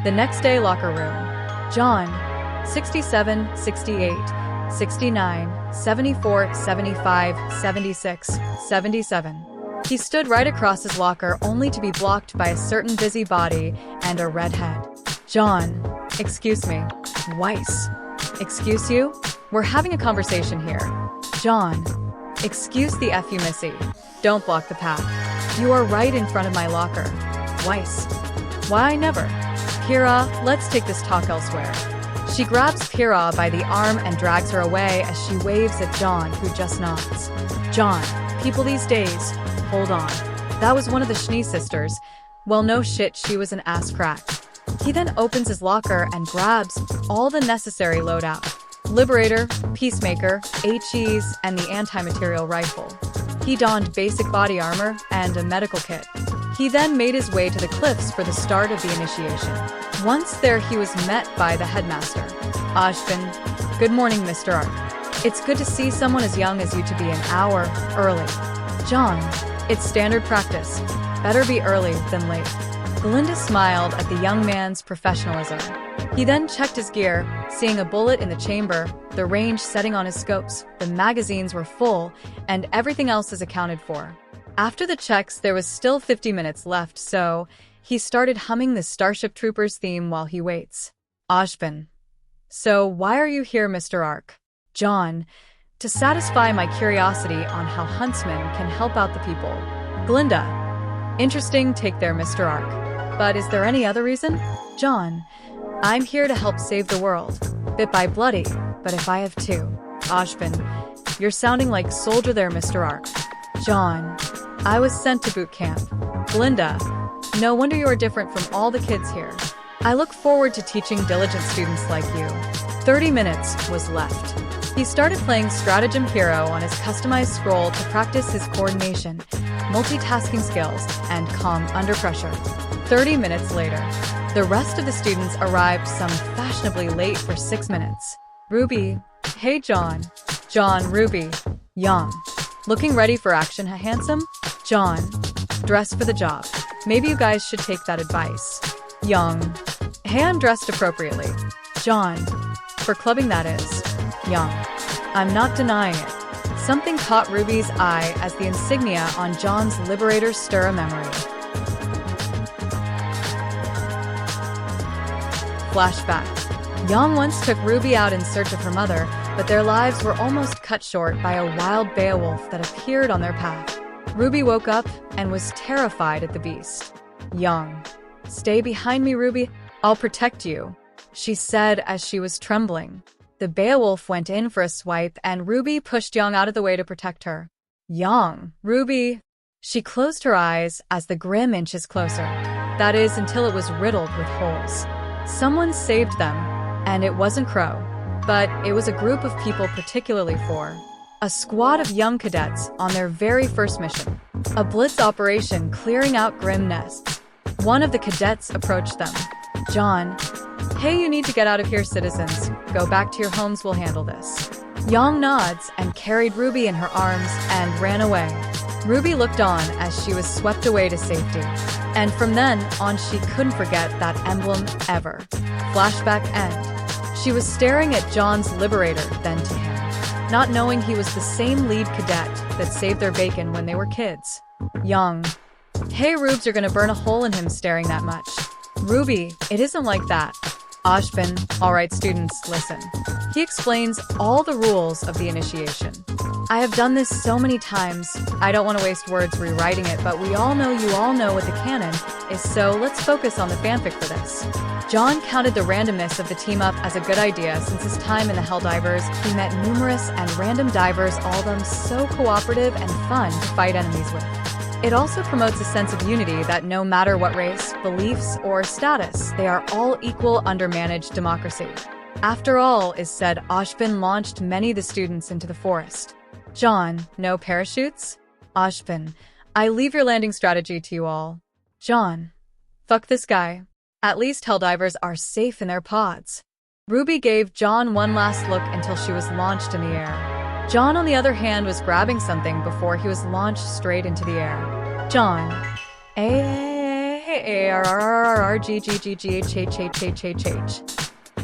The next day, locker room. Jaune, 67, 68, 69, 74, 75, 76, 77. He stood right across his locker only to be blocked by a certain busybody and a redhead. Jaune, excuse me. Weiss. Excuse you? We're having a conversation here. Jaune, excuse the F you, missy. Don't block the path. You are right in front of my locker. Weiss. Why never? Kira, let's take this talk elsewhere. She grabs Kira by the arm and drags her away as she waves at Jaune, who just nods. Jaune, people these days, hold on. That was one of the Schnee sisters. Well, no shit, she was an ass crack. He then opens his locker and grabs all the necessary loadout. Liberator, Peacemaker, HEs, and the anti-material rifle. He donned basic body armor and a medical kit. He then made his way to the cliffs for the start of the initiation. Once there, he was met by the headmaster. Ashvin, good morning, Mr. Arc. It's good to see someone as young as you to be an hour early. Jaune, it's standard practice. Better be early than late. Glinda smiled at the young man's professionalism. He then checked his gear, seeing a bullet in the chamber, the range setting on his scopes, the magazines were full, and everything else is accounted for. After the checks, there was still 50 minutes left, so he started humming the Starship Troopers theme while he waits. Ashvin. So why are you here, Mr. Arc? Jaune. To satisfy my curiosity on how huntsmen can help out the people. Glinda. Interesting take there, Mr. Arc. But is there any other reason? Jaune. I'm here to help save the world. Bit by bloody, but if I have to. Ashvin. You're sounding like soldier there, Mr. Arc. Jaune. I was sent to boot camp. Glinda. No wonder you are different from all the kids here. I look forward to teaching diligent students like you. 30 minutes was left. He started playing Stratagem Hero on his customized scroll to practice his coordination, multitasking skills, and calm under pressure. 30 minutes later, the rest of the students arrived some fashionably late for 6 minutes. Ruby. Hey, Jaune. Jaune, Ruby. Young. Looking ready for action, handsome? Jaune. Dressed for the job. Maybe you guys should take that advice. Young. Hey, I'm dressed appropriately. Jaune. For clubbing, that is. Young. I'm not denying it. Something caught Ruby's eye as the insignia on Jaune's Liberator stir a memory. Flashback. Young once took Ruby out in search of her mother, but their lives were almost cut short by a wild Beowulf that appeared on their path. Ruby woke up and was terrified at the beast. Young. Stay behind me, Ruby. I'll protect you, she said as she was trembling. The Beowulf went in for a swipe and Ruby pushed Young out of the way to protect her. Young. Ruby. She closed her eyes as the grim inches closer. That is, until it was riddled with holes. Someone saved them, and it wasn't Crow. But it was a group of people particularly for a squad of young cadets on their very first mission. A blitz operation clearing out grim nests. One of the cadets approached them. Jaune. Hey, you need to get out of here, citizens. Go back to your homes, we'll handle this. Young nods and carried Ruby in her arms and ran away. Ruby looked on as she was swept away to safety. And from then on, she couldn't forget that emblem ever. Flashback end. She was staring at Jaune's Liberator, then to him, not knowing he was the same lead cadet that saved their bacon when they were kids. Young. Hey, Rubes, you're gonna burn a hole in him staring that much. Ruby, it isn't like that. Ashvin. Alright, students, listen. He explains all the rules of the initiation. I have done this so many times, I don't want to waste words rewriting it, but we all know you all know what the canon is, so let's focus on the fanfic for this. Jaune counted the randomness of the team-up as a good idea. Since his time in the Helldivers, he met numerous and random divers, all of them so cooperative and fun to fight enemies with. It also promotes a sense of unity that no matter what race, beliefs, or status, they are all equal under managed democracy. After all is said, Ashvin launched many of the students into the forest. Jaune, no parachutes? Ashvin, I leave your landing strategy to you all. Jaune, fuck this guy. At least Helldivers are safe in their pods. Ruby gave Jaune one last look until she was launched in the air. Jaune, on the other hand, was grabbing something before he was launched straight into the air. Jaune. Hey, K-A-R-R-R-R-G-G-G-G-H-H-H-H-H-H.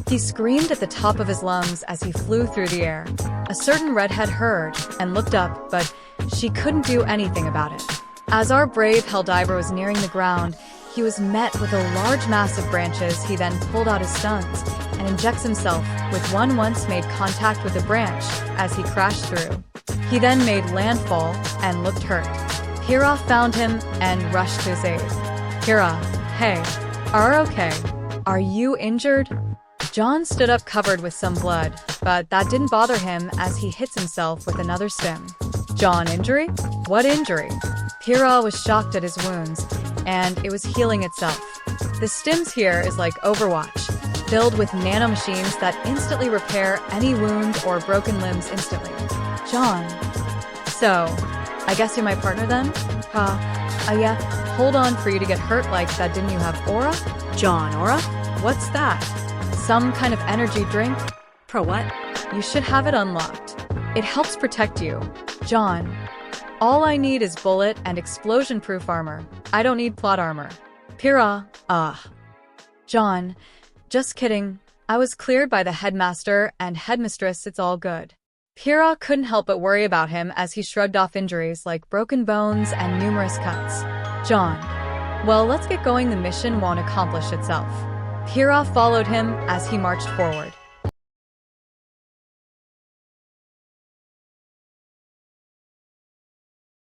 He screamed at the top of his lungs as he flew through the air. A certain redhead heard and looked up, but she couldn't do anything about it. As our brave Helldiver was nearing the ground, he was met with a large mass of branches. He then pulled out his stuns and injects himself with one once made contact with a branch as he crashed through. He then made landfall and looked hurt. Pyrrha found him and rushed to his aid. Pyrrha, hey, are okay? Are you injured? John stood up covered with some blood, but that didn't bother him as he hits himself with another stim. John, injury? What injury? Pyrrha was shocked at his wounds, and it was healing itself. The stims here is like Overwatch, filled with nanomachines that instantly repair any wound or broken limbs instantly. John. So, I guess you're my partner then? Yeah, hold on for you to get hurt like that. Didn't you have aura? John, aura? What's that? Some kind of energy drink? Pro what? You should have it unlocked. It helps protect you. John. All I need is bullet and explosion-proof armor. I don't need plot armor. Pyrrha. John. Just kidding. I was cleared by the headmaster and headmistress. It's all good. Pyrrha couldn't help but worry about him as he shrugged off injuries like broken bones and numerous cuts. John. Well, let's get going. The mission won't accomplish itself. Pyrrha followed him as he marched forward.